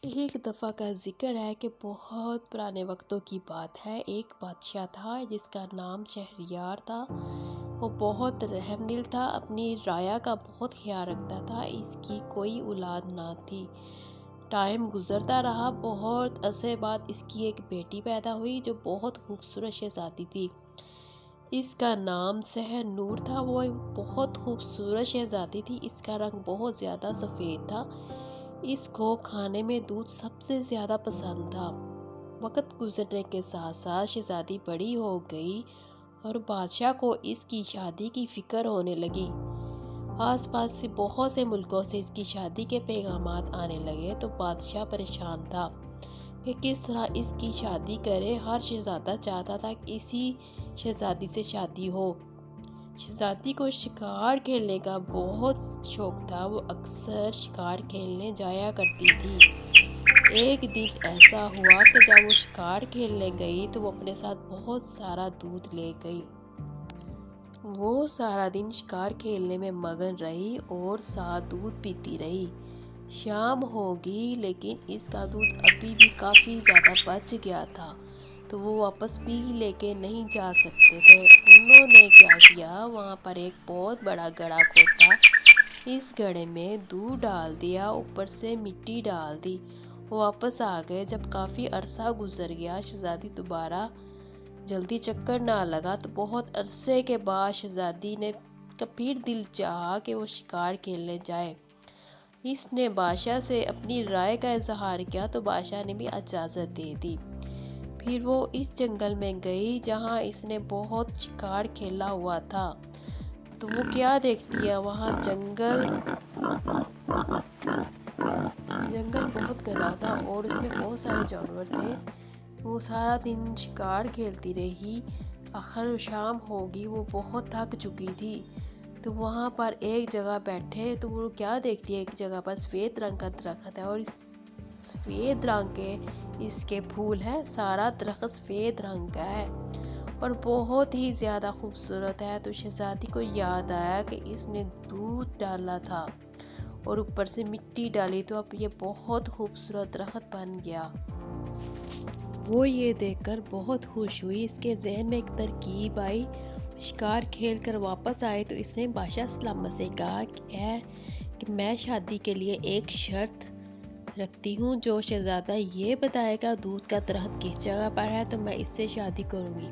ایک دفعہ کا ذکر ہے کہ بہت پرانے وقتوں کی بات ہے۔ ایک بادشاہ تھا جس کا نام شہریار تھا۔ وہ بہت رحم دل تھا، اپنی رعایا کا بہت خیال رکھتا تھا۔ اس کی کوئی اولاد نہ تھی۔ ٹائم گزرتا رہا، بہت عرصے بعد اس کی ایک بیٹی پیدا ہوئی جو بہت خوبصورت شہزادی تھی۔ اس کا نام سحر نور تھا۔ وہ بہت خوبصورت شہزادی تھی۔ اس کا رنگ بہت زیادہ سفید تھا۔ اس کو کھانے میں دودھ سب سے زیادہ پسند تھا۔ وقت گزرنے کے ساتھ ساتھ شہزادی بڑی ہو گئی اور بادشاہ کو اس کی شادی کی فکر ہونے لگی۔ آس پاس سے بہت سے ملکوں سے اس کی شادی کے پیغامات آنے لگے تو بادشاہ پریشان تھا کہ کس طرح اس کی شادی کرے۔ ہر شہزادہ چاہتا تھا کہ اسی شہزادی سے شادی ہو۔ شہزادی کو شکار کھیلنے کا بہت شوق تھا۔ وہ اکثر شکار کھیلنے جایا کرتی تھی۔ ایک دن ایسا ہوا کہ جب وہ شکار کھیلنے گئی تو وہ اپنے ساتھ بہت سارا دودھ لے گئی۔ وہ سارا دن شکار کھیلنے میں مگن رہی اور ساتھ دودھ پیتی رہی۔ شام ہوگی لیکن اس کا دودھ ابھی بھی کافی زیادہ بچ گیا تھا تو وہ واپس بھی لے کے نہیں جا سکتے تھے۔ انہوں نے کیا کیا، وہاں پر ایک بہت بڑا گڑھا کھودا۔ اس گڑھے میں دودھ ڈال دیا، اوپر سے مٹی ڈال دی۔ وہ واپس آ گئے۔ جب کافی عرصہ گزر گیا، شہزادی دوبارہ جلدی چکر نہ لگا تو بہت عرصے کے بعد شہزادی نے پھر دل چاہا کہ وہ شکار کھیلنے جائے۔ اس نے بادشاہ سے اپنی رائے کا اظہار کیا تو بادشاہ نے بھی اجازت دے دی۔ پھر وہ اس جنگل میں گئی جہاں اس نے بہت شکار کھیلا ہوا تھا۔ تو وہ کیا دیکھتی ہے، وہاں جنگل بہت گھنا تھا اور اس میں بہت سارے جانور تھے۔ وہ سارا دن شکار کھیلتی رہی۔ آخر شام ہوگی، وہ بہت تھک چکی تھی تو وہاں پر ایک جگہ بیٹھے تو وہ کیا دیکھتی ہے، ایک جگہ پر سفید رنگ کا درخت ہے اور اس سفید رنگ کے اس کے پھول ہیں۔ سارا درخت سفید رنگ کا ہے اور بہت ہی زیادہ خوبصورت ہے۔ تو شہزادی کو یاد آیا کہ اس نے دودھ ڈالا تھا اور اوپر سے مٹی ڈالی تو اب یہ بہت خوبصورت درخت بن گیا۔ وہ یہ دیکھ کر بہت خوش ہوئی۔ اس کے ذہن میں ایک ترکیب آئی۔ شکار کھیل کر واپس آئے تو اس نے بادشاہ سلامت سے کہا کہ میں شادی کے لیے ایک شرط رکھتی ہوں۔ جو شہزادہ یہ بتائے گا دودھ کا درخت کس جگہ پر ہے تو میں اس سے شادی کروں گی۔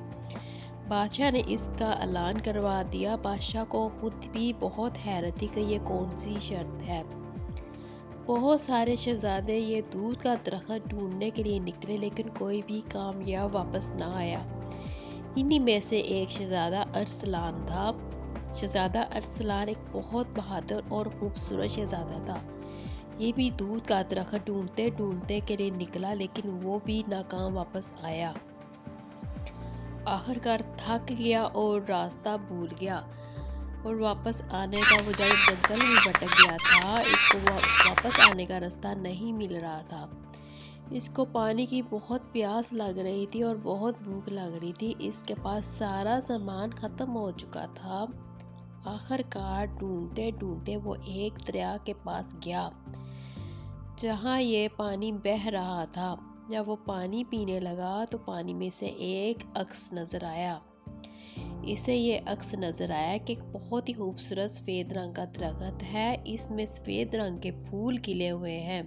بادشاہ نے اس کا اعلان کروا دیا۔ بادشاہ کو خود بھی بہت حیرت تھی کہ یہ کون سی شرط ہے۔ بہت سارے شہزادے یہ دودھ کا درخت ڈھونڈنے کے لیے نکلے لیکن کوئی بھی کامیاب واپس نہ آیا۔ انہی میں سے ایک شہزادہ ارسلان تھا۔ شہزادہ ارسلان ایک بہت بہادر اور خوبصورت شہزادہ تھا۔ یہ بھی دودھ کا درخت ڈھونڈتے کے لیے نکلا لیکن وہ بھی ناکام واپس آیا۔ آخرکار تھک گیا اور راستہ بھول گیا اور واپس آنے کا بجائے جنگل میں بھٹک گیا تھا۔ اس کو واپس آنے کا راستہ نہیں مل رہا تھا۔ اس کو پانی کی بہت پیاس لگ رہی تھی اور بہت بھوک لگ رہی تھی۔ اس کے پاس سارا سامان ختم ہو چکا تھا۔ آخرکار ڈھونڈتے وہ ایک دریا کے پاس گیا جہاں یہ پانی بہہ رہا تھا۔ جب وہ پانی پینے لگا تو پانی میں سے ایک عکس نظر آیا۔ اسے یہ عکس نظر آیا کہ ایک بہت ہی خوبصورت سفید رنگ کا درخت ہے۔ اس میں سفید رنگ کے پھول کھلے ہوئے ہیں،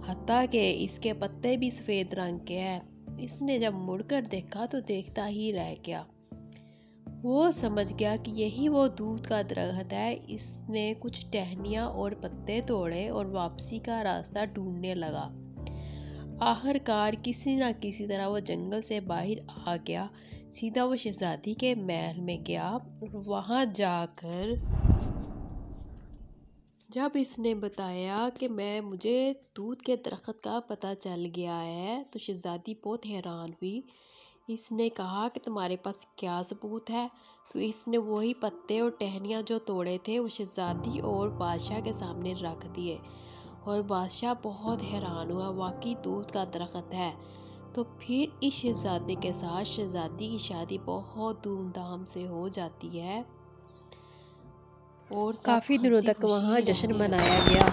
حتیٰ کہ اس کے پتے بھی سفید رنگ کے ہیں۔ اس نے جب مڑ کر دیکھا تو دیکھتا ہی رہ گیا۔ وہ سمجھ گیا کہ یہی وہ دودھ کا درخت ہے۔ اس نے کچھ ٹہنیاں اور پتے توڑے اور واپسی کا راستہ ڈھونڈنے لگا۔ آخرکار کسی نہ کسی طرح وہ جنگل سے باہر آ گیا۔ سیدھا وہ شہزادی کے محل میں گیا اور وہاں جا کر جب اس نے بتایا کہ مجھے دودھ کے درخت کا پتہ چل گیا ہے تو شہزادی بہت حیران ہوئی۔ اس نے کہا کہ تمہارے پاس کیا ثبوت ہے؟ تو اس نے وہی پتے اور ٹہنیاں جو توڑے تھے وہ شہزادی اور بادشاہ کے سامنے رکھ دیے اور بادشاہ بہت حیران ہوا، واقعی دودھ کا درخت ہے۔ تو پھر اس شہزادے کے ساتھ شہزادی کی شادی بہت دھوم دھام سے ہو جاتی ہے اور کافی دنوں تک وہاں جشن منایا گیا۔